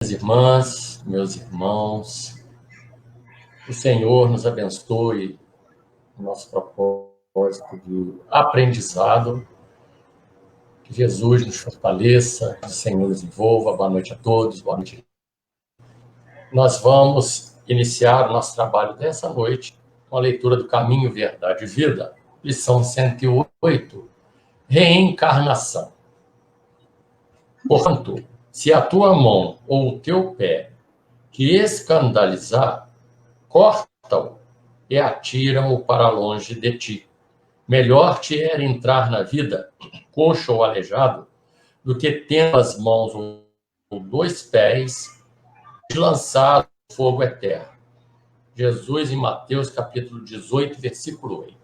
Minhas irmãs, meus irmãos, o Senhor nos abençoe no nosso propósito de aprendizado, que Jesus nos fortaleça, que o Senhor nos envolva. Boa noite a todos, boa noite. Nós vamos iniciar o nosso trabalho dessa noite com a leitura do Caminho, Verdade e Vida, lição 108, Reencarnação. Portanto, se a tua mão ou o teu pé te escandalizar, corta-o e atira-o para longe de ti. Melhor te era entrar na vida, coxo ou aleijado, do que tendo as mãos ou dois pés lançado no fogo eterno. Jesus em Mateus capítulo 18, versículo 8.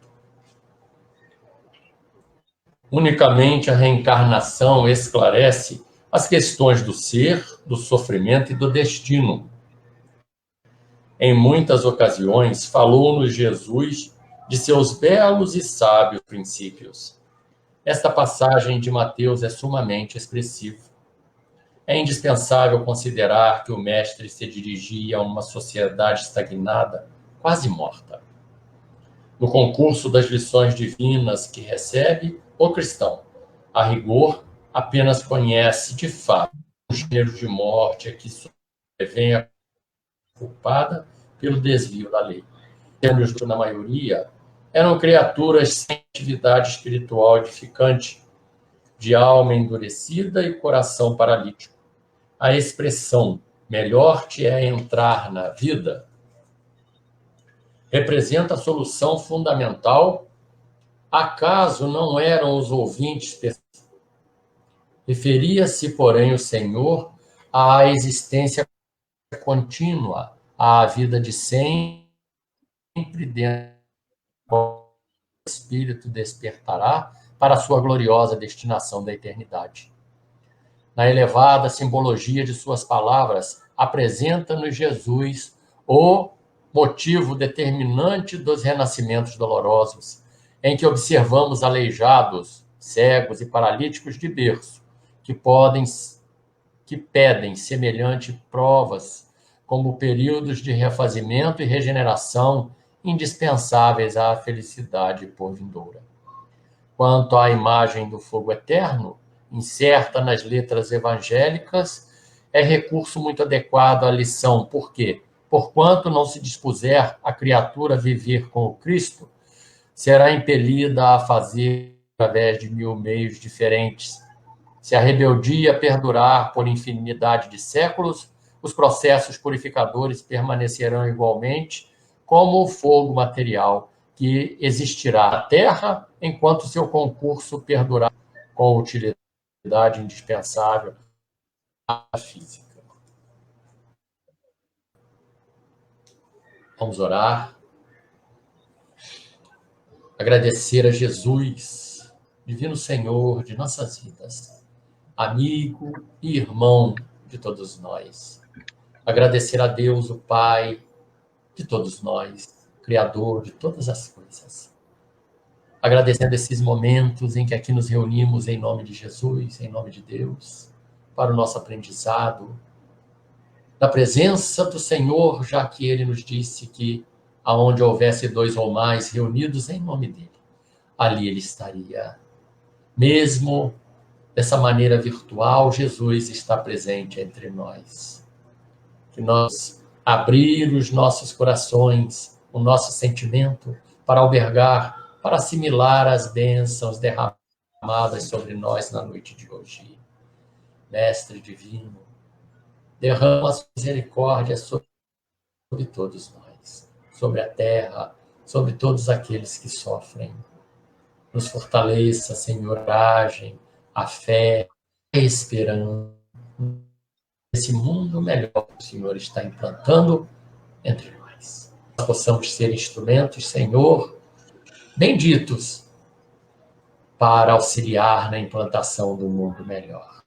Unicamente a reencarnação esclarece as questões do ser, do sofrimento e do destino. Em muitas ocasiões, falou-nos Jesus de seus belos e sábios princípios. Esta passagem de Mateus é sumamente expressiva. É indispensável considerar que o Mestre se dirigia a uma sociedade estagnada, quase morta. No concurso das lições divinas que recebe, o cristão, a rigor, apenas conhece de fato o gênero de morte a que sobrevém a culpada pelo desvio da lei. Na maioria, eram criaturas sem atividade espiritual edificante, de alma endurecida e coração paralítico. A expressão melhor te é entrar na vida representa a solução fundamental. Acaso não eram os ouvintes? Referia-se, porém, o Senhor à existência contínua, à vida de sempre dentro do Espírito despertará para a sua gloriosa destinação da eternidade. Na elevada simbologia de suas palavras, apresenta-nos Jesus o motivo determinante dos renascimentos dolorosos, em que observamos aleijados, cegos e paralíticos de berço, que pedem semelhante provas como períodos de refazimento e regeneração indispensáveis à felicidade por vindoura. Quanto à imagem do fogo eterno, incerta nas letras evangélicas, é recurso muito adequado à lição, porque, porquanto não se dispuser a criatura viver com o Cristo, será impelida a fazer através de 1000 meios diferentes. Se a rebeldia perdurar por infinidade de séculos, os processos purificadores permanecerão igualmente como o fogo material que existirá na Terra enquanto seu concurso perdurar com utilidade indispensável à física. Vamos orar. Agradecer a Jesus, divino Senhor de nossas vidas, amigo e irmão de todos nós. Agradecer a Deus, o Pai de todos nós, Criador de todas as coisas. Agradecendo esses momentos em que aqui nos reunimos em nome de Jesus, em nome de Deus, para o nosso aprendizado, na presença do Senhor, já que Ele nos disse que aonde houvesse 2 ou mais reunidos em nome dEle, ali Ele estaria. Mesmo dessa maneira virtual, Jesus está presente entre nós. Que nós abrir os nossos corações, o nosso sentimento, para albergar, para assimilar as bênçãos derramadas sobre nós na noite de hoje. Mestre divino, derrama a sua misericórdia sobre todos nós, sobre a terra, sobre todos aqueles que sofrem. Nos fortaleça, Senhor, a coragem, a fé, a esperança. Esse mundo melhor que o Senhor está implantando entre nós. Nós possamos ser instrumentos, Senhor, benditos, para auxiliar na implantação do mundo melhor.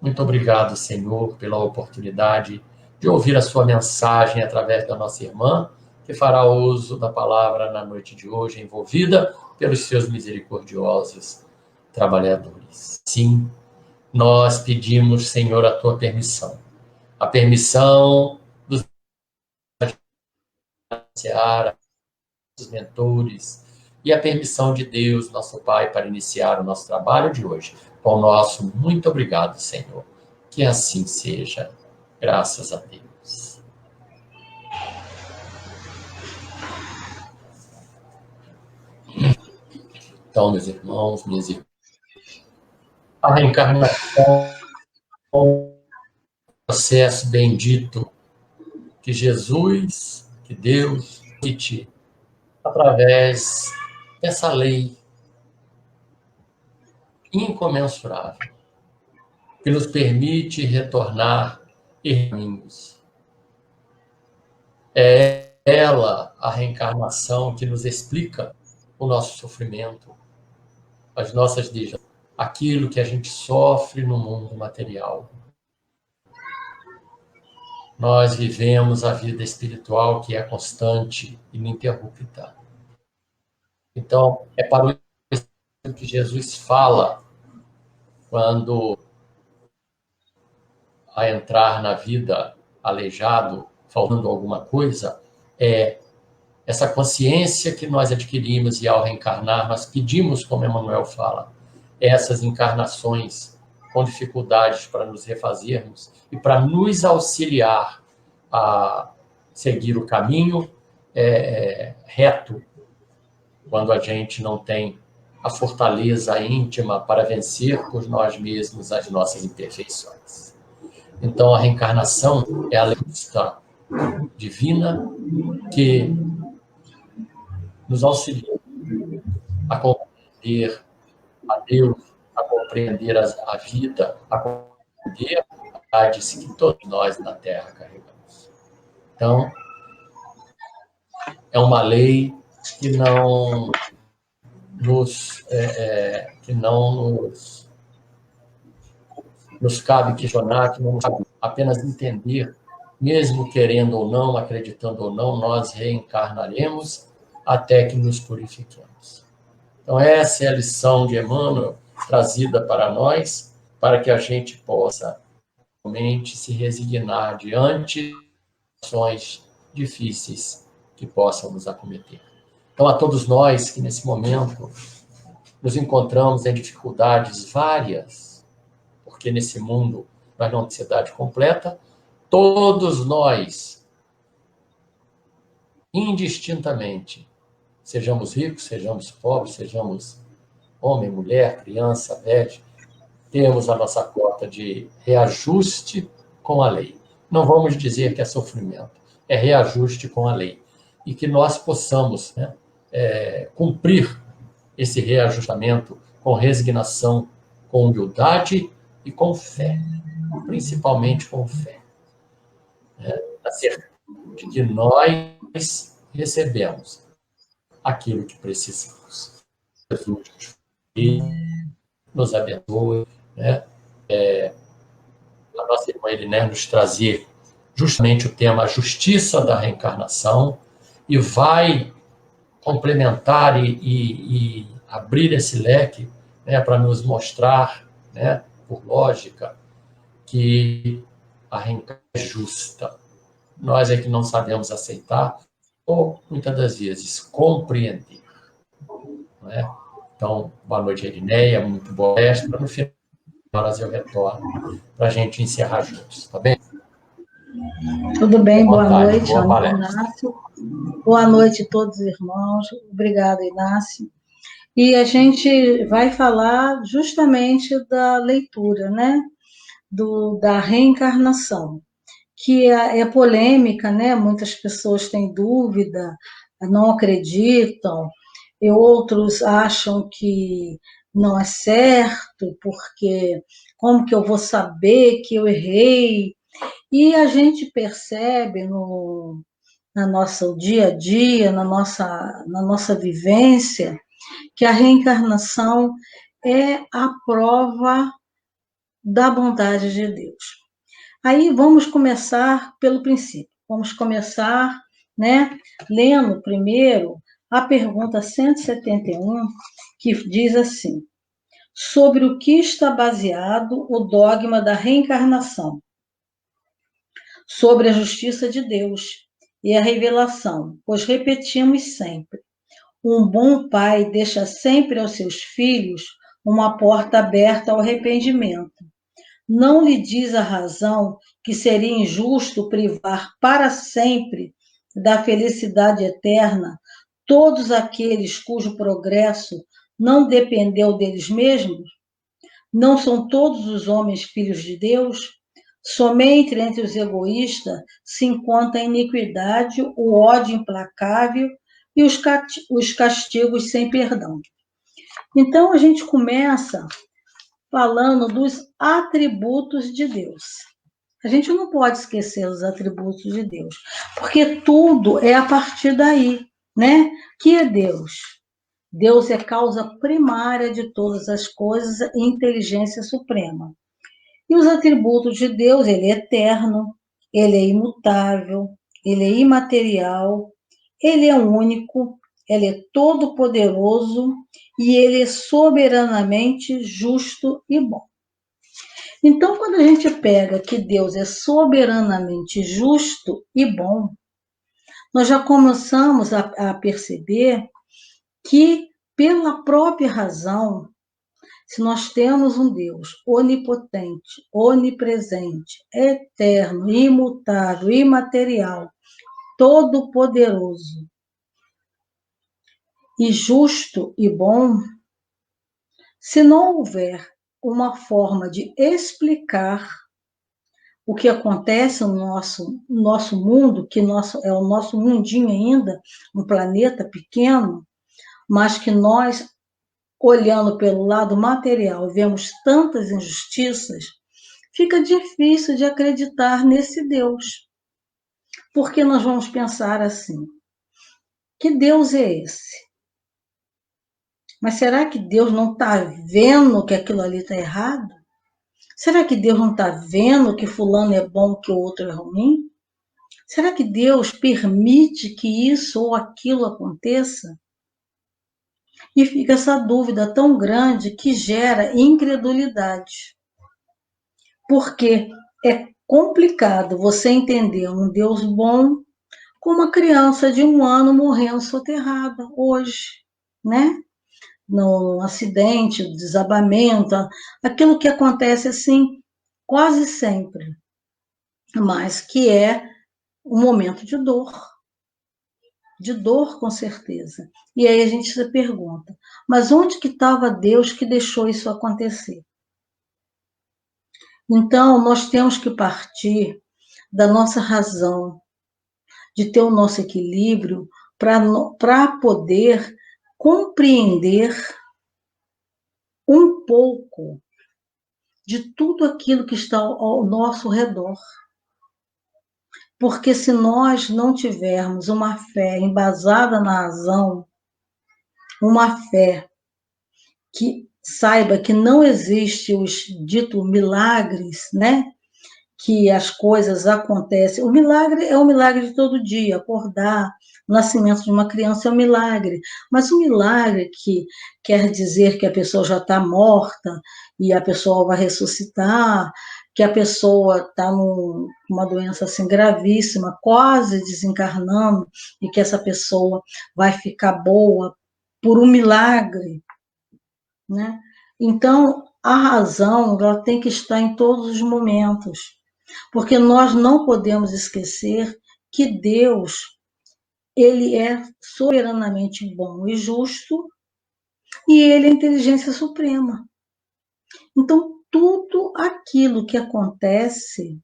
Muito obrigado, Senhor, pela oportunidade de ouvir a sua mensagem através da nossa irmã, que fará uso da palavra na noite de hoje, envolvida pelos seus misericordiosos trabalhadores. Sim, nós pedimos, Senhor, a tua permissão. A permissão dos Seara, dos mentores, e a permissão de Deus, nosso Pai, para iniciar o nosso trabalho de hoje. Com o nosso muito obrigado, Senhor. Que assim seja. Graças a Deus. Então, meus irmãos, minhas irmãs, a reencarnação é um processo bendito que Jesus, que Deus, permite através dessa lei incomensurável, que nos permite retornar em caminhos. É ela, a reencarnação, que nos explica o nosso sofrimento, as nossas decisões, aquilo que a gente sofre no mundo material. Nós vivemos a vida espiritual que é constante e ininterrupta. Então, é para o que Jesus fala quando, a entrar na vida aleijado, faltando alguma coisa, é essa consciência que nós adquirimos e, ao reencarnar, nós pedimos, como Emmanuel fala, essas encarnações com dificuldades para nos refazermos e para nos auxiliar a seguir o caminho reto, quando a gente não tem a fortaleza íntima para vencer por nós mesmos as nossas imperfeições. Então, a reencarnação é a lei divina que nos auxilia a compreender a Deus, a compreender a vida, a compreender a verdade que todos nós na Terra carregamos. Então, é uma lei que não nos cabe questionar, que não nos cabe apenas entender, mesmo querendo ou não, acreditando ou não, nós reencarnaremos até que nos purifiquemos. Então, essa é a lição de Emmanuel trazida para nós, para que a gente possa realmente se resignar diante de ações difíceis que possam nos acometer. Então, a todos nós que nesse momento nos encontramos em dificuldades várias, porque nesse mundo nós não temos sociedade completa, todos nós, indistintamente, sejamos ricos, sejamos pobres, sejamos homem, mulher, criança, velho, temos a nossa cota de reajuste com a lei. Não vamos dizer que é sofrimento, é reajuste com a lei. E que nós possamos cumprir esse reajustamento com resignação, com humildade e com fé, principalmente com fé. Na certeza de que nós recebemos aquilo que precisamos. Jesus nos abençoe, né? A nossa irmã Eliné nos trazer justamente o tema a justiça da reencarnação e vai complementar e abrir esse leque, né, para nos mostrar, né, por lógica, que a reencarnação é justa. Nós é que não sabemos aceitar ou, muitas das vezes, compreender. Não é? Então, boa noite, Elinéia, muito boa palestra. No final, eu retorno para a gente encerrar juntos, tá bem? Tudo bem, boa noite, Inácio. Boa noite a todos os irmãos. Obrigada, Inácio. E a gente vai falar justamente da leitura, né? Da reencarnação, que é polêmica, né? Muitas pessoas têm dúvida, não acreditam, e outros acham que não é certo, porque como que eu vou saber que eu errei? E a gente percebe no nosso dia a dia, na nossa vivência, que a reencarnação é a prova da bondade de Deus. Aí vamos começar pelo princípio. Vamos começar, né, lendo primeiro a pergunta 171, que diz assim: sobre o que está baseado o dogma da reencarnação, sobre a justiça de Deus e a revelação, pois repetimos sempre: um bom pai deixa sempre aos seus filhos uma porta aberta ao arrependimento. Não lhe diz a razão que seria injusto privar para sempre da felicidade eterna todos aqueles cujo progresso não dependeu deles mesmos? Não são todos os homens filhos de Deus? Somente entre os egoístas se encontra a iniquidade, o ódio implacável e os castigos sem perdão. Então, a gente começa falando dos atributos de Deus. A gente não pode esquecer os atributos de Deus, porque tudo é a partir daí, né? Que é Deus? Deus é causa primária de todas as coisas e inteligência suprema. E os atributos de Deus, ele é eterno, ele é imutável, ele é imaterial, ele é único, ele é todo-poderoso e ele é soberanamente justo e bom. Então, quando a gente pega que Deus é soberanamente justo e bom, nós já começamos a perceber que, pela própria razão, se nós temos um Deus onipotente, onipresente, eterno, imutável, imaterial, todo-poderoso e justo e bom, se não houver uma forma de explicar o que acontece no nosso mundo, que é o nosso mundinho ainda, um planeta pequeno, mas que nós, olhando pelo lado material, vemos tantas injustiças, fica difícil de acreditar nesse Deus. Porque nós vamos pensar assim: que Deus é esse? Mas será que Deus não está vendo que aquilo ali está errado? Será que Deus não está vendo que fulano é bom, que o outro é ruim? Será que Deus permite que isso ou aquilo aconteça? E fica essa dúvida tão grande que gera incredulidade. Porque é complicado você entender um Deus bom com uma criança de 1 ano morrendo soterrada hoje, né? No acidente, desabamento, aquilo que acontece assim quase sempre, mas que é um momento de dor com certeza. E aí a gente se pergunta, mas onde que estava Deus que deixou isso acontecer? Então, nós temos que partir da nossa razão, de ter o nosso equilíbrio para poder compreender um pouco de tudo aquilo que está ao nosso redor. Porque se nós não tivermos uma fé embasada na razão, uma fé que saiba que não existe os ditos milagres, né? Que as coisas acontecem. O milagre é um milagre de todo dia, acordar, o nascimento de uma criança é um milagre, mas o milagre que quer dizer que a pessoa já está morta e a pessoa vai ressuscitar, que a pessoa está com uma doença assim gravíssima, quase desencarnando, e que essa pessoa vai ficar boa por um milagre, né? Então, a razão ela tem que estar em todos os momentos, porque nós não podemos esquecer que Deus, ele é soberanamente bom e justo, e ele é a inteligência suprema. Então, tudo aquilo que acontece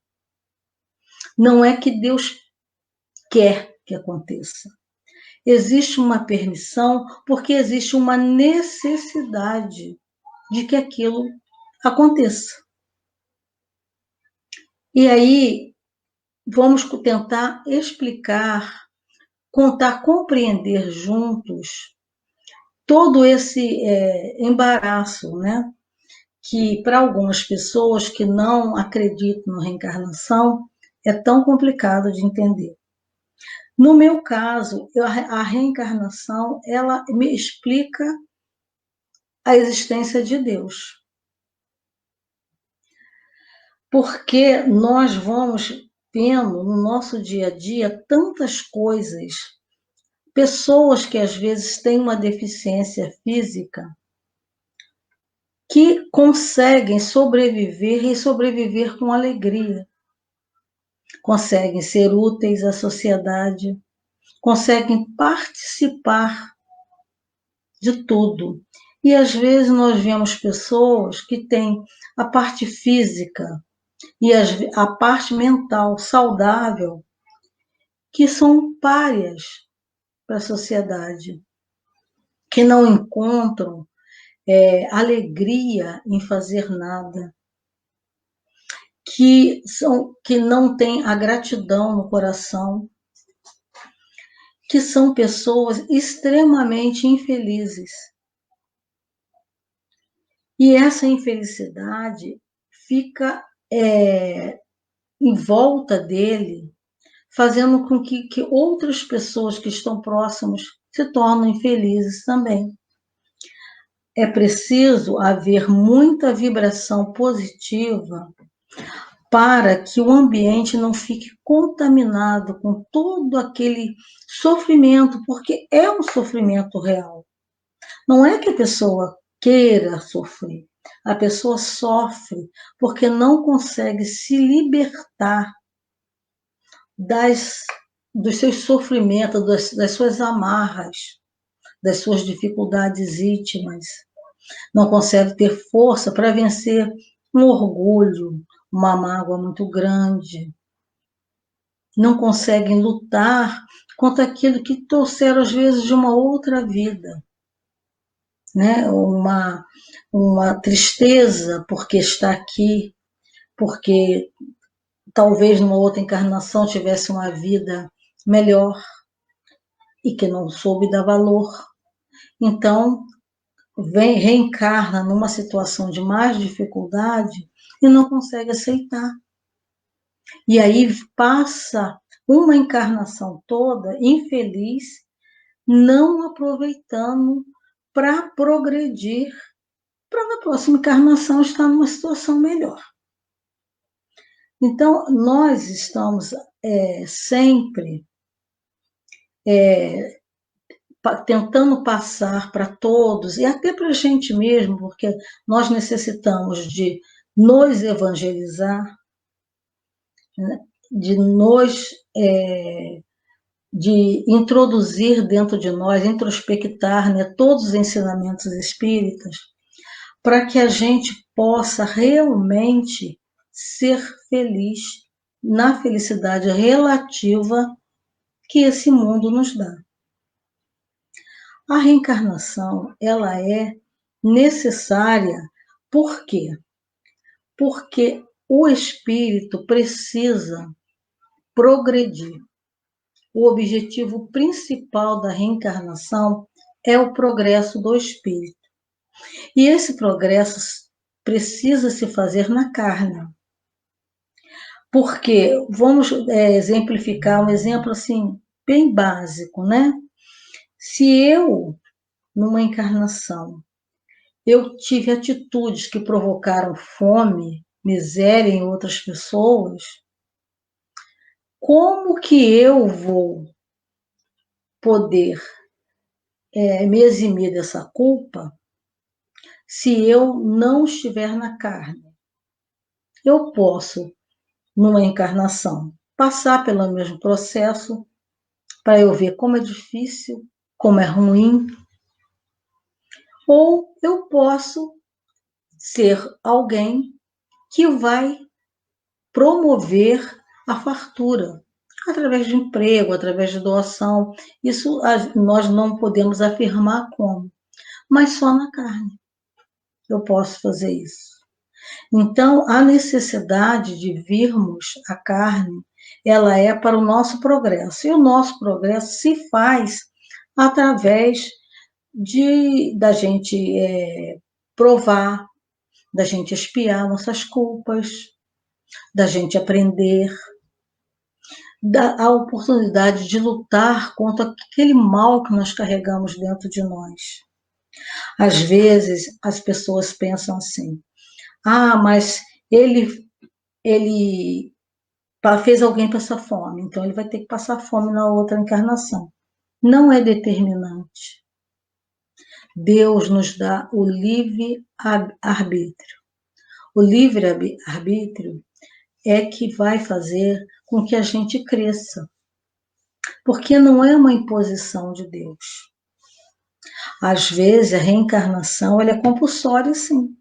não é que Deus quer que aconteça. Existe uma permissão porque existe uma necessidade de que aquilo aconteça. E aí, vamos tentar explicar, compreender juntos todo esse embaraço, né? Que para algumas pessoas que não acreditam na reencarnação é tão complicado de entender. No meu caso, a reencarnação ela me explica a existência de Deus. Porque nós vamos vendo no nosso dia a dia tantas coisas, pessoas que às vezes têm uma deficiência física, que conseguem sobreviver e sobreviver com alegria, conseguem ser úteis à sociedade, conseguem participar de tudo. E às vezes nós vemos pessoas que têm a parte física e a parte mental saudável, que são párias para a sociedade, que não encontram alegria em fazer nada, que não têm a gratidão no coração, que são pessoas extremamente infelizes. E essa infelicidade fica em volta dele, fazendo com que outras pessoas que estão próximas se tornem infelizes também. É preciso haver muita vibração positiva para que o ambiente não fique contaminado com todo aquele sofrimento, porque é um sofrimento real. Não é que a pessoa queira sofrer, a pessoa sofre porque não consegue se libertar dos seus sofrimentos, das suas amarras, das suas dificuldades íntimas. Não consegue ter força para vencer um orgulho, uma mágoa muito grande. Não conseguem lutar contra aquilo que trouxeram, às vezes, de uma outra vida. Né? Uma tristeza porque está aqui, porque talvez numa outra encarnação tivesse uma vida melhor e que não soube dar valor. Então, reencarna numa situação de mais dificuldade e não consegue aceitar. E aí passa uma encarnação toda infeliz, não aproveitando para progredir, para na próxima encarnação estar numa situação melhor. Então, nós estamos sempre tentando passar para todos, e até para a gente mesmo, porque nós necessitamos de nos evangelizar, né? De introduzir dentro de nós, introspectar, né, todos os ensinamentos espíritas, para que a gente possa realmente ser feliz na felicidade relativa que esse mundo nos dá. A reencarnação, ela é necessária, por quê? Porque o espírito precisa progredir. O objetivo principal da reencarnação é o progresso do espírito. E esse progresso precisa se fazer na carne. Porque, vamos exemplificar um exemplo assim, bem básico, né? Se eu, numa encarnação, eu tive atitudes que provocaram fome, miséria em outras pessoas, como que eu vou poder me eximir dessa culpa se eu não estiver na carne? Eu posso, numa encarnação, passar pelo mesmo processo para eu ver como é difícil, como é ruim, ou eu posso ser alguém que vai promover a fartura, através de emprego, através de doação. Isso nós não podemos afirmar como, mas só na carne eu posso fazer isso. Então, a necessidade de virmos à carne, ela é para o nosso progresso. E o nosso progresso se faz através da gente provar, da gente expiar nossas culpas, da gente aprender, a oportunidade de lutar contra aquele mal que nós carregamos dentro de nós. Às vezes, as pessoas pensam assim, mas ele fez alguém passar fome, então ele vai ter que passar fome na outra encarnação. Não é determinante. Deus nos dá o livre-arbítrio. O livre-arbítrio é que vai fazer com que a gente cresça, porque não é uma imposição de Deus. Às vezes, a reencarnação ela é compulsória, sim,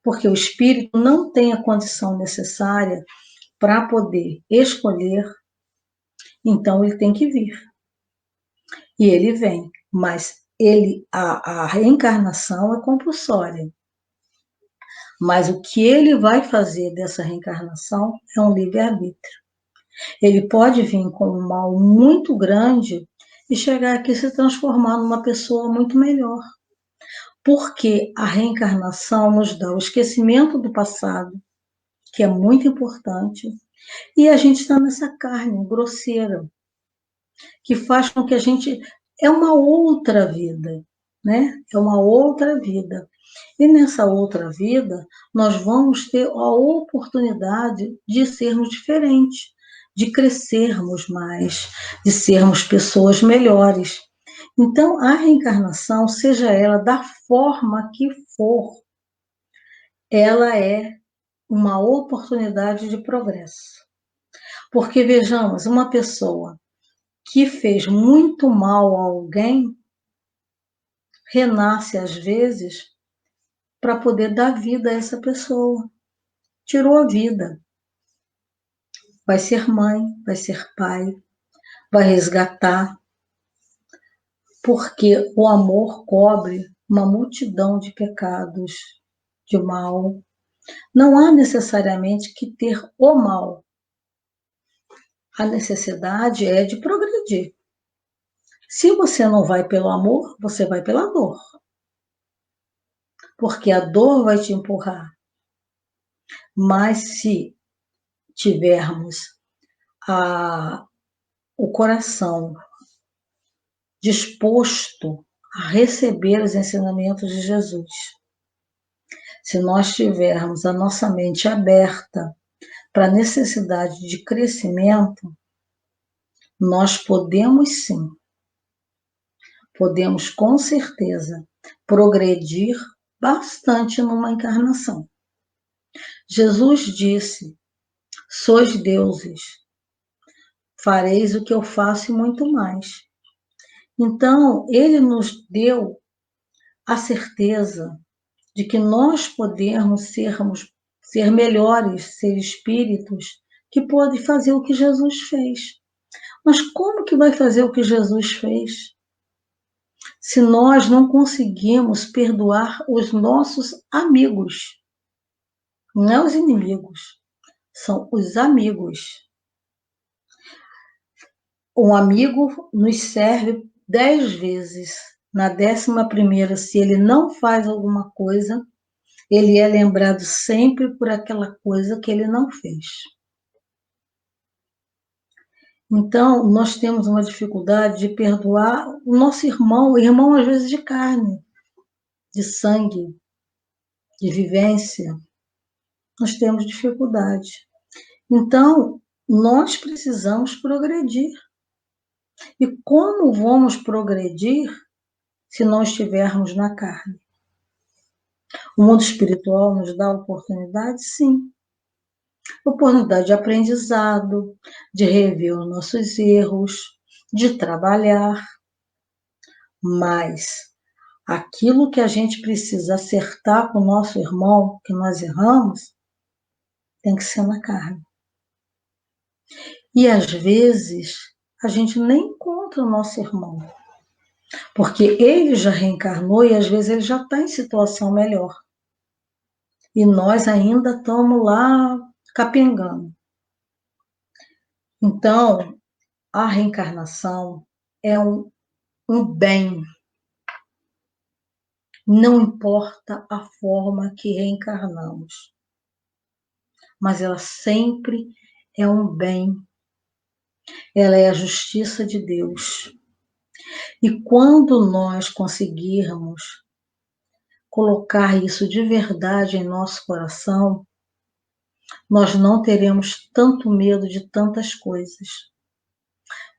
porque o espírito não tem a condição necessária para poder escolher, então ele tem que vir. E ele vem, mas a reencarnação é compulsória. Mas o que ele vai fazer dessa reencarnação é um livre-arbítrio. Ele pode vir com um mal muito grande e chegar aqui e se transformar numa pessoa muito melhor. Porque a reencarnação nos dá o esquecimento do passado, que é muito importante, e a gente está nessa carne grosseira, que faz com que a gente... É uma outra vida, né? É uma outra vida. E nessa outra vida, nós vamos ter a oportunidade de sermos diferentes, de crescermos mais, de sermos pessoas melhores. Então, a reencarnação, seja ela da forma que for, ela é uma oportunidade de progresso. Porque, vejamos, uma pessoa que fez muito mal a alguém, renasce às vezes para poder dar vida a essa pessoa. Tirou a vida. Vai ser mãe, vai ser pai, vai resgatar, porque o amor cobre uma multidão de pecados, de mal. Não há necessariamente que ter o mal. A necessidade é de progredir. Se você não vai pelo amor, você vai pela dor. Porque a dor vai te empurrar. Mas se tivermos o coração disposto a receber os ensinamentos de Jesus, se nós tivermos a nossa mente aberta para a necessidade de crescimento, nós podemos sim, podemos com certeza progredir bastante numa encarnação. Jesus disse: sois deuses, fareis o que eu faço e muito mais. Então, ele nos deu a certeza de que nós podemos ser melhores, ser espíritos que podem fazer o que Jesus fez. Mas como que vai fazer o que Jesus fez se nós não conseguimos perdoar os nossos amigos? Não é os inimigos, são os amigos. Um amigo nos serve 10 vezes. Na 11ª, se ele não faz alguma coisa, ele é lembrado sempre por aquela coisa que ele não fez. Então, nós temos uma dificuldade de perdoar o nosso irmão às vezes de carne, de sangue, de vivência. Nós temos dificuldade. Então, nós precisamos progredir. E como vamos progredir se não estivermos na carne? O mundo espiritual nos dá oportunidade? Sim. Oportunidade de aprendizado, de rever os nossos erros, de trabalhar. Mas aquilo que a gente precisa acertar com o nosso irmão, que nós erramos, tem que ser na carne. E às vezes a gente nem encontra o nosso irmão, porque ele já reencarnou e às vezes ele já está em situação melhor. E nós ainda estamos lá capengando. Então, a reencarnação é um bem. Não importa a forma que reencarnamos, mas ela sempre é um bem. Ela é a justiça de Deus. E quando nós conseguirmos colocar isso de verdade em nosso coração, nós não teremos tanto medo de tantas coisas,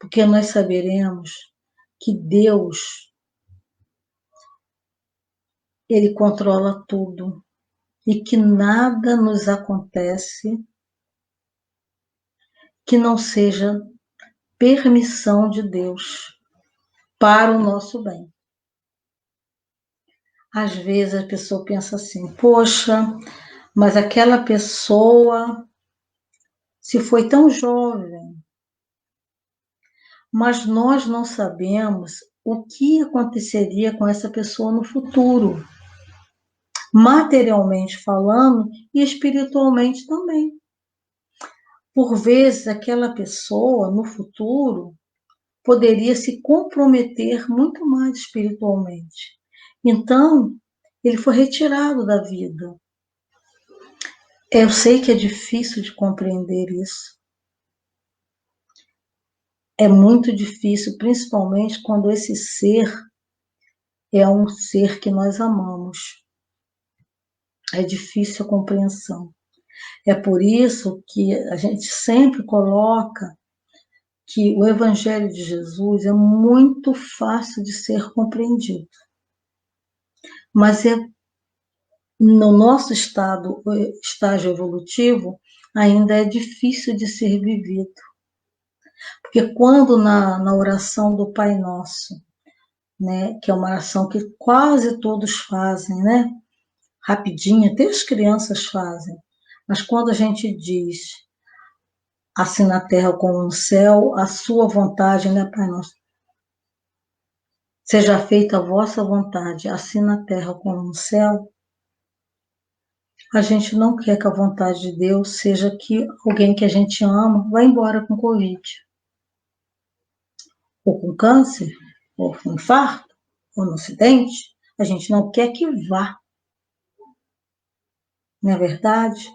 porque nós saberemos que Deus, Ele controla tudo e que nada nos acontece que não seja permissão de Deus para o nosso bem. Às vezes a pessoa pensa assim, poxa, mas aquela pessoa se foi tão jovem, mas nós não sabemos o que aconteceria com essa pessoa no futuro, materialmente falando e espiritualmente também. Por vezes, aquela pessoa no futuro poderia se comprometer muito mais espiritualmente. Então, ele foi retirado da vida. Eu sei que é difícil de compreender isso. É muito difícil, principalmente quando esse ser é um ser que nós amamos. É difícil a compreensão. É por isso que a gente sempre coloca que o Evangelho de Jesus é muito fácil de ser compreendido. Mas no nosso estágio evolutivo, ainda é difícil de ser vivido. Porque quando na oração do Pai Nosso, né, que é uma oração que quase todos fazem, né, rapidinho, até as crianças fazem, mas quando a gente diz assim na terra como no céu, a sua vontade, né, Pai Nosso? Seja feita a vossa vontade, assim na terra como no céu. A gente não quer que a vontade de Deus seja que alguém que a gente ama vá embora com Covid, ou com câncer, ou com infarto, ou no acidente. A gente não quer que vá, não é verdade?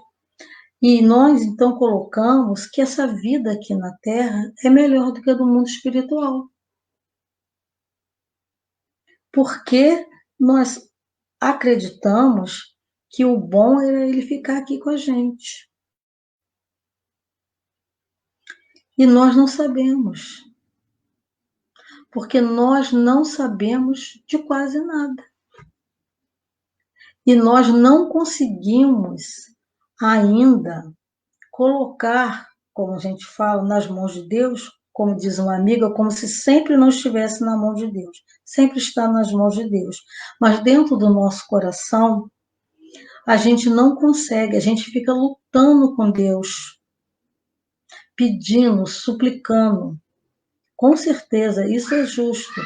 E nós, então, colocamos que essa vida aqui na Terra é melhor do que a do mundo espiritual. Porque nós acreditamos que o bom era ele ficar aqui com a gente. E nós não sabemos. Porque nós não sabemos de quase nada. E nós não conseguimos ainda colocar, como a gente fala, nas mãos de Deus, como diz uma amiga, como se sempre não estivesse na mão de Deus. Sempre está nas mãos de Deus. Mas dentro do nosso coração, a gente não consegue, a gente fica lutando com Deus, pedindo, suplicando. Com certeza, isso é justo.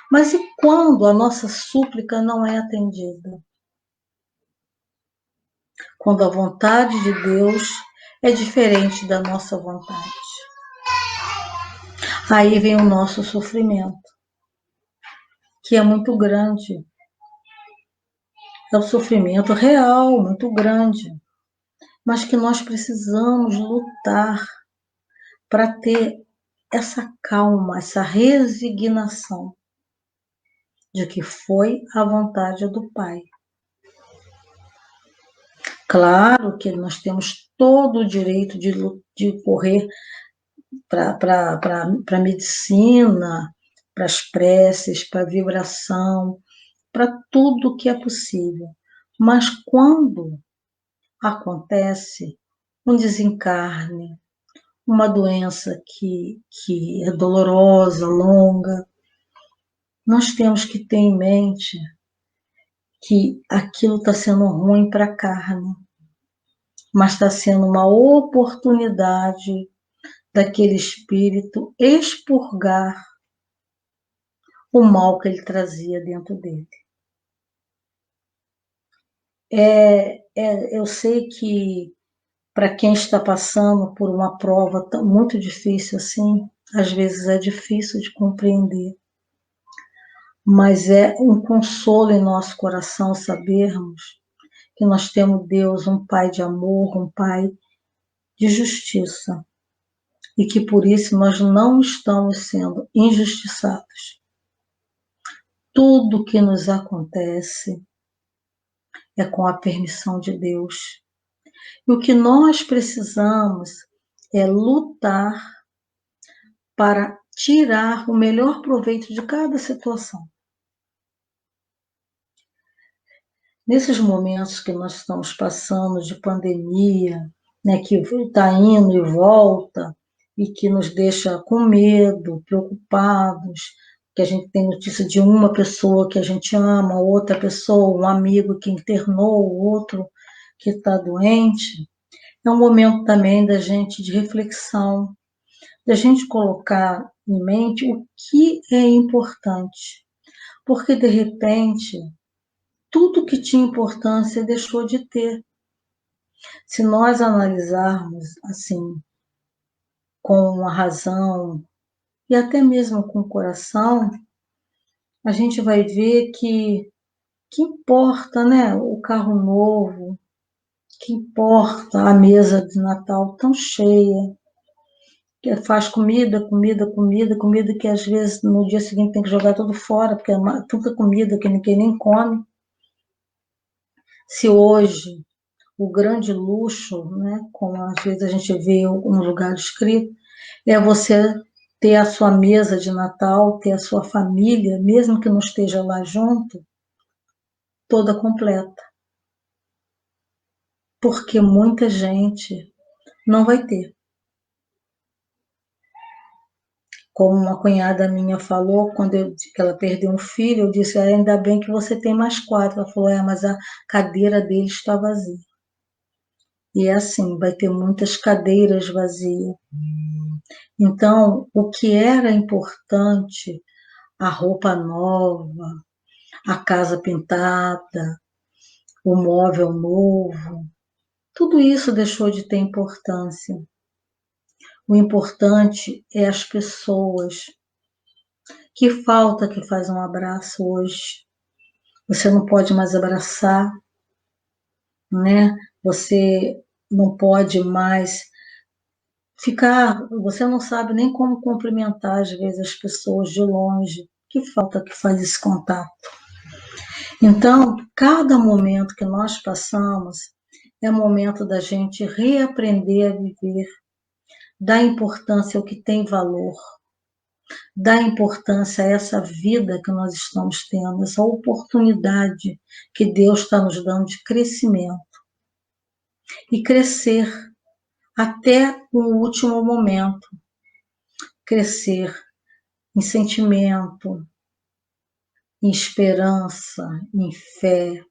Mas e quando a nossa súplica não é atendida? Quando a vontade de Deus é diferente da nossa vontade. Aí vem o nosso sofrimento, que é muito grande. É um sofrimento real, muito grande, mas que nós precisamos lutar para ter essa calma, essa resignação de que foi a vontade do Pai. Claro que nós temos todo o direito de correr para a medicina, para as preces, para a vibração, para tudo que é possível. Mas quando acontece um desencarne, uma doença que é dolorosa, longa, nós temos que ter em mente que aquilo está sendo ruim para a carne, mas está sendo uma oportunidade daquele espírito expurgar o mal que ele trazia dentro dele. Eu sei que para quem está passando por uma prova muito difícil assim, às vezes é difícil de compreender, mas é um consolo em nosso coração sabermos que nós temos Deus, um Pai de amor, um Pai de justiça, e que por isso nós não estamos sendo injustiçados. tudo que nos acontece é com a permissão de Deus. E o que nós precisamos é lutar para tirar o melhor proveito de cada situação. Nesses momentos que nós estamos passando de pandemia, né, que está indo e volta, e que nos deixa com medo, preocupados, que a gente tem notícia de uma pessoa que a gente ama, outra pessoa, um amigo que internou, outro que está doente, é um momento também da gente de reflexão, da gente colocar em mente o que é importante, porque de repente tudo que tinha importância deixou de ter. Se nós analisarmos assim, com a razão e até mesmo com o coração, a gente vai ver que importa, né, o carro novo, que importa a mesa de Natal tão cheia, que faz comida, comida, comida, comida que às vezes no dia seguinte tem que jogar tudo fora, porque é tanta comida que ninguém nem come. Se hoje o grande luxo, né, como às vezes a gente vê em um lugar escrito, é você ter a sua mesa de Natal, ter a sua família, mesmo que não esteja lá junto, toda completa. Porque muita gente não vai ter. Como uma cunhada minha falou, que ela perdeu um filho, eu disse, ainda bem que você tem mais 4. Ela falou, mas a cadeira dele está vazia. E é assim, vai ter muitas cadeiras vazias. Então, o que era importante, a roupa nova, a casa pintada, o móvel novo, tudo isso deixou de ter importância. O importante é as pessoas. Que falta que faz um abraço hoje? Você não pode mais abraçar, né? Você não pode mais ficar, você não sabe nem como cumprimentar às vezes as pessoas de longe. Que falta que faz esse contato? Então, cada momento que nós passamos é momento da gente reaprender a viver, dar importância ao que tem valor, dar importância a essa vida que nós estamos tendo, essa oportunidade que Deus está nos dando de crescimento. E crescer até o último momento. Crescer em sentimento, em esperança, em fé,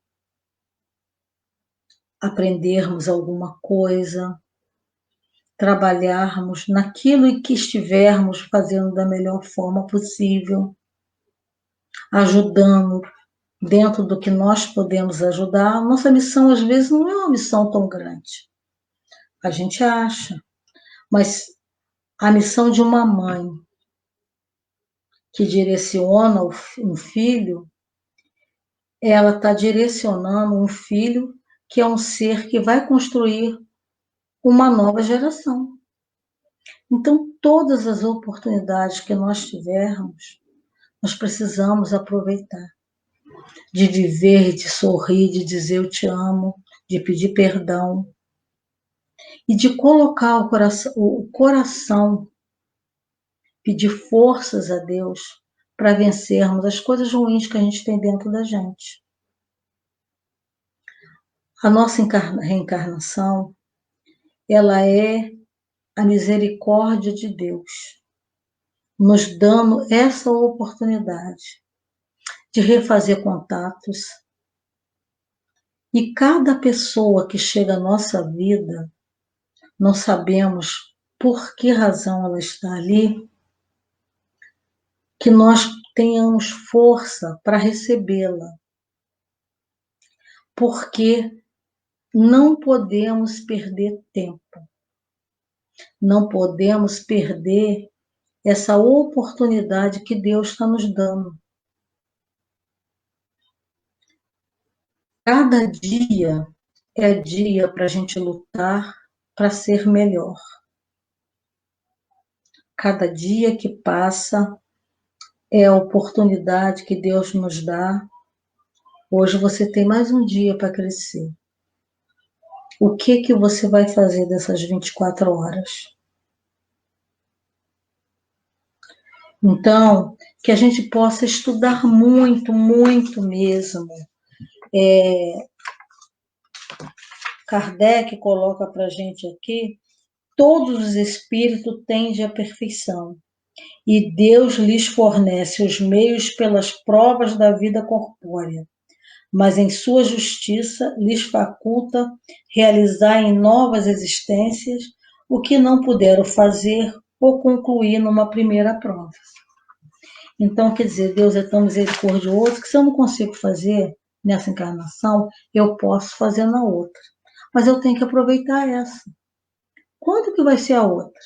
aprendermos alguma coisa, trabalharmos naquilo em que estivermos fazendo da melhor forma possível, ajudando dentro do que nós podemos ajudar. Nossa missão, às vezes, não é uma missão tão grande. A gente acha, mas a missão de uma mãe que direciona um filho, ela está direcionando um filho que é um ser que vai construir uma nova geração. Então, todas as oportunidades que nós tivermos, nós precisamos aproveitar. De viver, de sorrir, de dizer eu te amo, de pedir perdão. E de colocar o coração, pedir forças a Deus para vencermos as coisas ruins que a gente tem dentro da gente. A nossa reencarnação, ela é a misericórdia de Deus, nos dando essa oportunidade de refazer contatos. E cada pessoa que chega à nossa vida, não sabemos por que razão ela está ali, que nós tenhamos força para recebê-la. Porque não podemos perder tempo. Não podemos perder essa oportunidade que Deus está nos dando. Cada dia é dia para a gente lutar para ser melhor. Cada dia que passa é a oportunidade que Deus nos dá. Hoje você tem mais um dia para crescer. O que você vai fazer dessas 24 horas? Então, que a gente possa estudar muito, muito mesmo. Kardec coloca para a gente aqui, todos os espíritos tendem à perfeição, e Deus lhes fornece os meios pelas provas da vida corpórea, mas em sua justiça lhes faculta realizar em novas existências o que não puderam fazer ou concluir numa primeira prova. Então, quer dizer, Deus é tão misericordioso que se eu não consigo fazer nessa encarnação, eu posso fazer na outra. Mas eu tenho que aproveitar essa. Quando que vai ser a outra?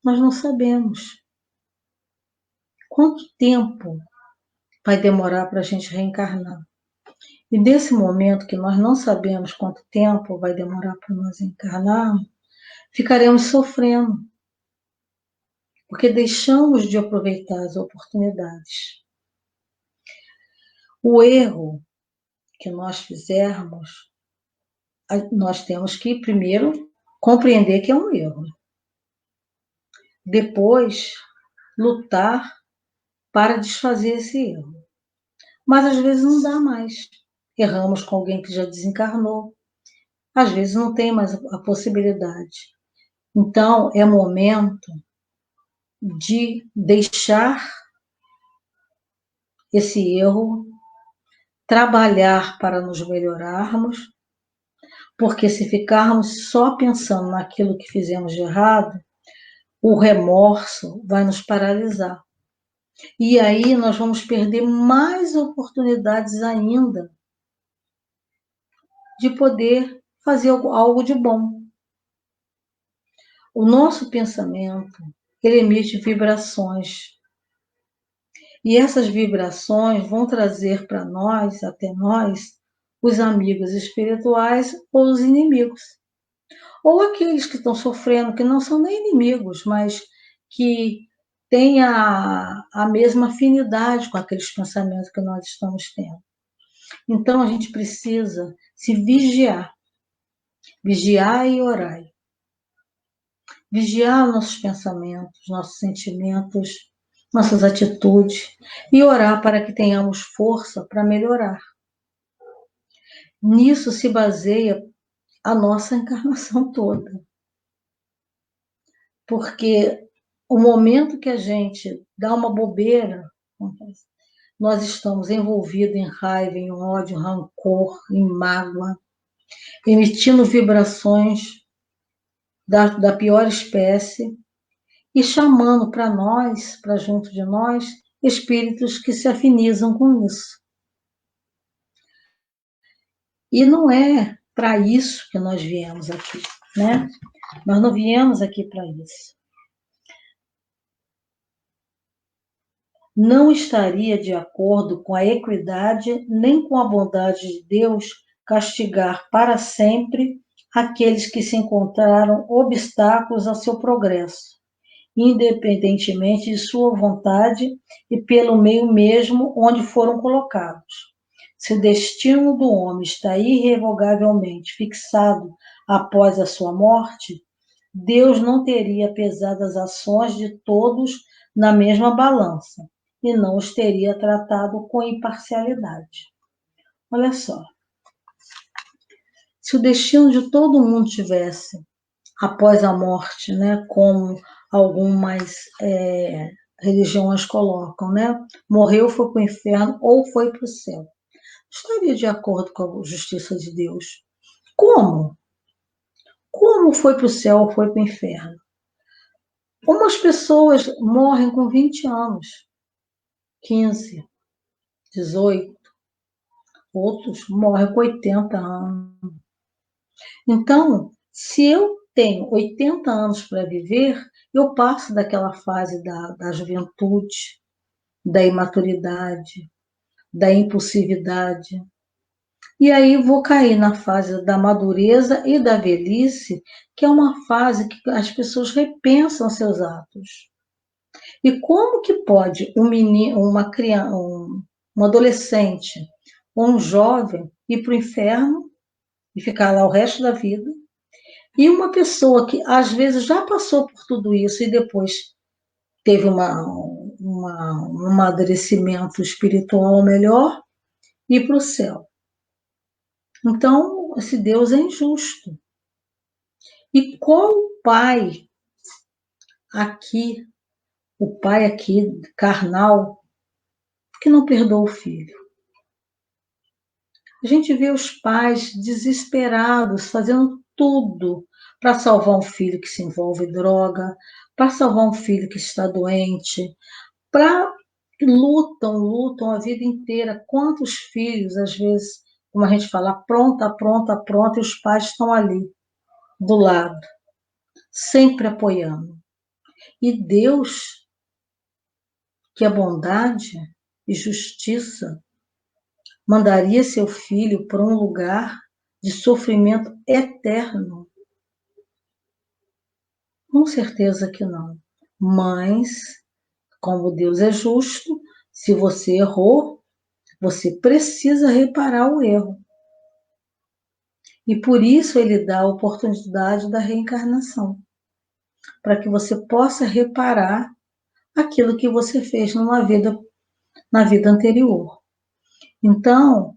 Nós não sabemos. Quanto tempo vai demorar para a gente reencarnar? E desse momento que nós não sabemos quanto tempo vai demorar para nós encarnarmos, ficaremos sofrendo, porque deixamos de aproveitar as oportunidades. O erro que nós fizermos, nós temos que primeiro compreender que é um erro. Depois, lutar para desfazer esse erro. Mas às vezes não dá mais. Erramos com alguém que já desencarnou. Às vezes não tem mais a possibilidade. Então, é momento de deixar esse erro, trabalhar para nos melhorarmos, porque se ficarmos só pensando naquilo que fizemos de errado, o remorso vai nos paralisar. E aí nós vamos perder mais oportunidades ainda de poder fazer algo de bom. O nosso pensamento, ele emite vibrações. E essas vibrações vão trazer para nós, até nós, os amigos espirituais ou os inimigos. Ou aqueles que estão sofrendo, que não são nem inimigos, mas que têm a mesma afinidade com aqueles pensamentos que nós estamos tendo. Então, a gente precisa se vigiar. Vigiar e orar. Vigiar nossos pensamentos, nossos sentimentos, nossas atitudes e orar para que tenhamos força para melhorar. Nisso se baseia a nossa encarnação toda. Porque o momento que a gente dá uma bobeira, nós estamos envolvidos em raiva, em ódio, rancor, em mágoa, emitindo vibrações da pior espécie e chamando para nós, para junto de nós, espíritos que se afinizam com isso. E não é para isso que nós viemos aqui, né? Nós não viemos aqui para isso. Não estaria de acordo com a equidade nem com a bondade de Deus castigar para sempre aqueles que se encontraram obstáculos ao seu progresso, independentemente de sua vontade e pelo meio mesmo onde foram colocados. Se o destino do homem está irrevogavelmente fixado após a sua morte, Deus não teria pesado as ações de todos na mesma balança e não os teria tratado com imparcialidade. Olha só, se o destino de todo mundo tivesse após a morte, né, como algumas religiões colocam, né, morreu, foi para o inferno ou foi para o céu, estaria de acordo com a justiça de Deus. Como? Como foi para o céu ou foi para o inferno? Umas pessoas morrem com 20 anos, 15, 18, outros morrem com 80 anos. Então, se eu tenho 80 anos para viver, eu passo daquela fase da juventude, da imaturidade, da impulsividade. E aí vou cair na fase da madureza e da velhice, que é uma fase que as pessoas repensam seus atos. E como que pode um menino, uma criança, um adolescente ou um jovem ir para o inferno e ficar lá o resto da vida? E uma pessoa que às vezes já passou por tudo isso e depois teve um amadurecimento espiritual melhor, ir para o céu. Então, esse Deus é injusto. E qual pai aqui, o pai aqui carnal, que não perdoa o filho? A gente vê os pais desesperados, fazendo tudo para salvar um filho que se envolve em droga, para salvar um filho que está doente, para lutam a vida inteira. Quantos filhos, às vezes, como a gente fala, pronta, e os pais estão ali, do lado, sempre apoiando. E Deus, que é bondade e justiça, mandaria seu filho para um lugar de sofrimento eterno? Com certeza que não. Mas, como Deus é justo, se você errou, você precisa reparar o erro. E por isso ele dá a oportunidade da reencarnação, para que você possa reparar aquilo que você fez na vida anterior. Então,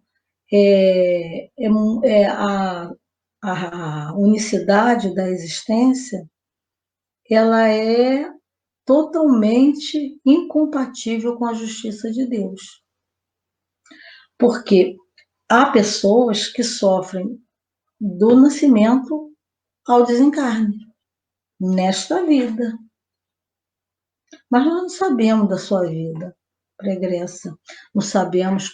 a unicidade da existência, ela é totalmente incompatível com a justiça de Deus. Porque há pessoas que sofrem do nascimento ao desencarne, nesta vida. Mas nós não sabemos da sua vida pregressa, não sabemos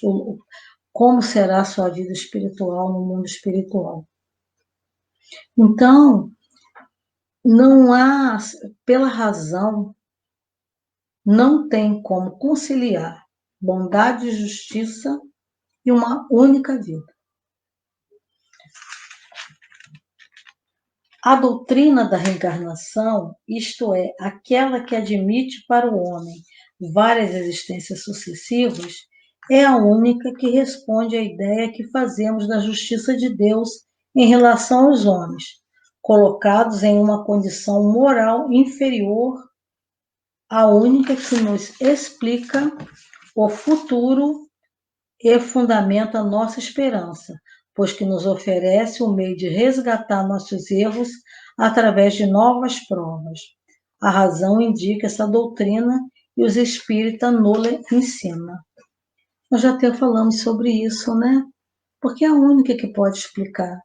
como será a sua vida espiritual no mundo espiritual. Então, não há, pela razão, não tem como conciliar bondade e justiça em uma única vida. A doutrina da reencarnação, isto é, aquela que admite para o homem várias existências sucessivas, é a única que responde à ideia que fazemos da justiça de Deus em relação aos homens, colocados em uma condição moral inferior, a única que nos explica o futuro e fundamenta nossa esperança, pois que nos oferece o meio de resgatar nossos erros através de novas provas. A razão indica essa doutrina e os espíritas nos ensinam. Nós já até falamos sobre isso, né? Porque é a única que pode explicar.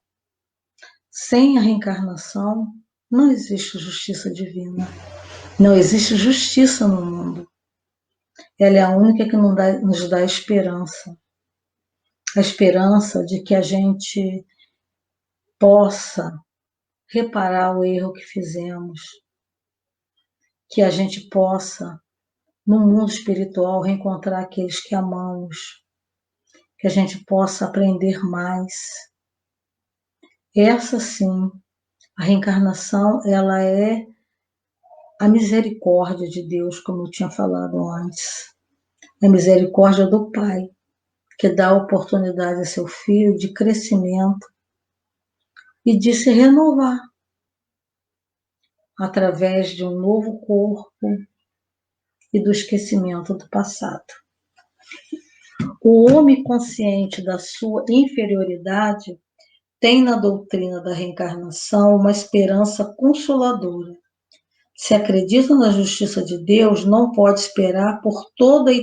Sem a reencarnação, não existe justiça divina. Não existe justiça no mundo. Ela é a única que nos dá esperança. A esperança de que a gente possa reparar o erro que fizemos, que a gente possa, no mundo espiritual, reencontrar aqueles que amamos, que a gente possa aprender mais. Essa sim, a reencarnação, ela é a misericórdia de Deus, como eu tinha falado antes. A misericórdia do Pai, que dá oportunidade a seu filho de crescimento e de se renovar através de um novo corpo e do esquecimento do passado. O homem consciente da sua inferioridade tem na doutrina da reencarnação uma esperança consoladora. Se acredita na justiça de Deus, não pode esperar por toda a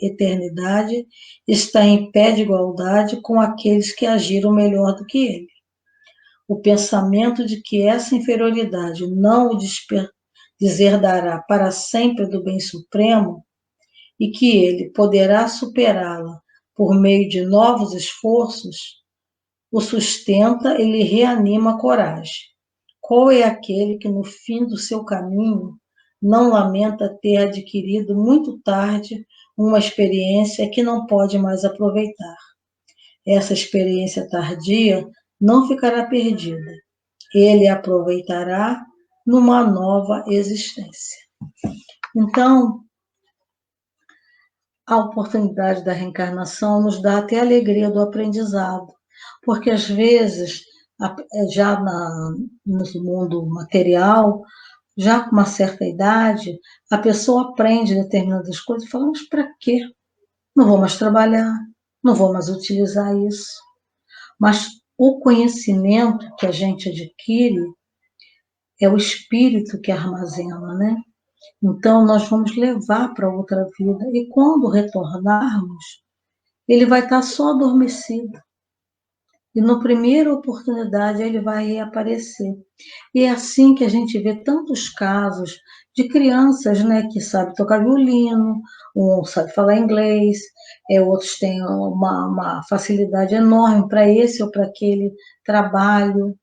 eternidade estar em pé de igualdade com aqueles que agiram melhor do que ele. O pensamento de que essa inferioridade não o deserdará para sempre do bem supremo e que ele poderá superá-la por meio de novos esforços, o sustenta e lhe reanima a coragem. Qual é aquele que no fim do seu caminho não lamenta ter adquirido muito tarde uma experiência que não pode mais aproveitar? Essa experiência tardia não ficará perdida. Ele aproveitará numa nova existência. Então, a oportunidade da reencarnação nos dá até a alegria do aprendizado, porque às vezes, já no mundo material, já com uma certa idade, a pessoa aprende determinadas coisas e fala, mas para quê? Não vou mais trabalhar, não vou mais utilizar isso. Mas o conhecimento que a gente adquire é o espírito que armazena, né? Então, nós vamos levar para outra vida. E quando retornarmos, ele vai estar só adormecido. E na primeira oportunidade ele vai reaparecer. E é assim que a gente vê tantos casos de crianças, né, que sabem tocar violino, um sabe falar inglês, outros têm uma facilidade enorme para esse ou para aquele trabalho,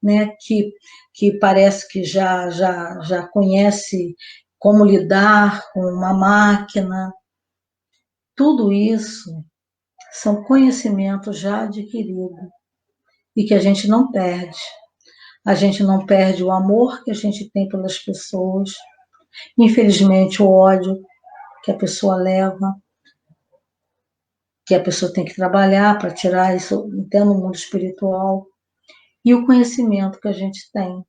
né, que parece que já conhece como lidar com uma máquina. Tudo isso são conhecimentos já adquiridos e que a gente não perde. A gente não perde o amor que a gente tem pelas pessoas, infelizmente o ódio que a pessoa leva, que a pessoa tem que trabalhar para tirar isso até no mundo espiritual, e o conhecimento que a gente tem,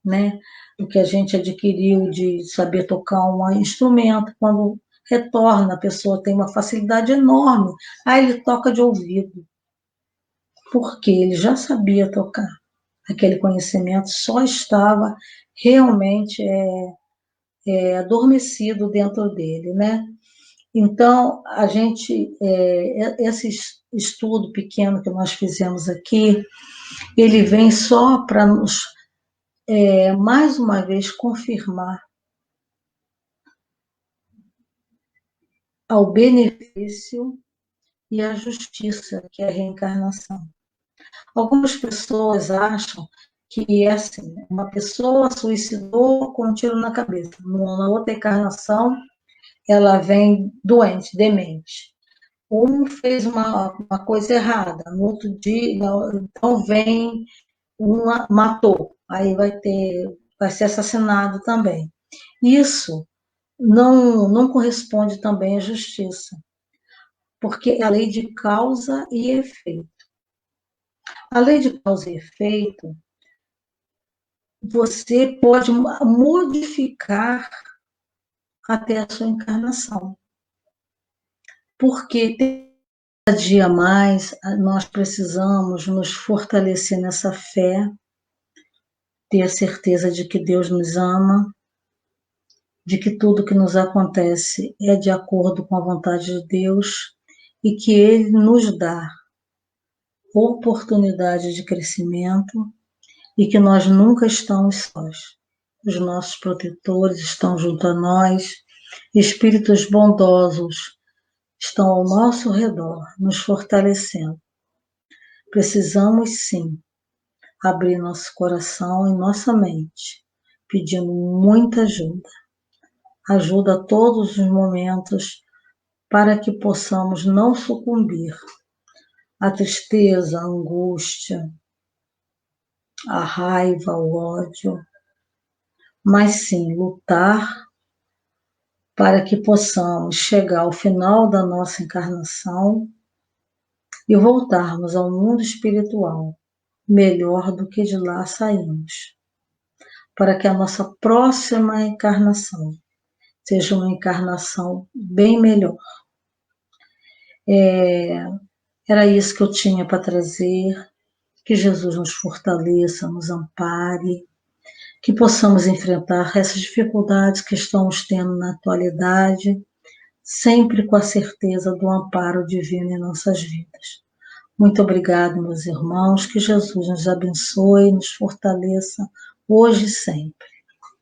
né? O que a gente adquiriu de saber tocar um instrumento, quando retorna, a pessoa tem uma facilidade enorme, aí ele toca de ouvido, porque ele já sabia tocar. Aquele conhecimento só estava realmente adormecido dentro dele, né? Então, a gente, esse estudo pequeno que nós fizemos aqui, ele vem só para nos, mais uma vez, confirmar ao benefício e à justiça que é a reencarnação. Algumas pessoas acham que é assim, uma pessoa suicidou com um tiro na cabeça, na outra encarnação ela vem doente, demente. Um fez uma coisa errada, no outro dia, então vem uma, matou, aí vai ser assassinado também. Isso não corresponde também à justiça, porque é a lei de causa e efeito. A lei de causa e efeito, você pode modificar até a sua encarnação. Porque cada dia mais nós precisamos nos fortalecer nessa fé, ter a certeza de que Deus nos ama, de que tudo que nos acontece é de acordo com a vontade de Deus e que Ele nos dá oportunidade de crescimento e que nós nunca estamos sós. Os nossos protetores estão junto a nós, espíritos bondosos estão ao nosso redor, nos fortalecendo. Precisamos, sim, abrir nosso coração e nossa mente, pedindo muita ajuda. Ajuda a todos os momentos para que possamos não sucumbir à tristeza, à angústia, à raiva, ao ódio, mas sim lutar para que possamos chegar ao final da nossa encarnação e voltarmos ao mundo espiritual melhor do que de lá saímos, para que a nossa próxima encarnação seja uma encarnação bem melhor. Era isso que eu tinha para trazer, que Jesus nos fortaleça, nos ampare, que possamos enfrentar essas dificuldades que estamos tendo na atualidade, sempre com a certeza do amparo divino em nossas vidas. Muito obrigada, meus irmãos, que Jesus nos abençoe e nos fortaleça hoje e sempre.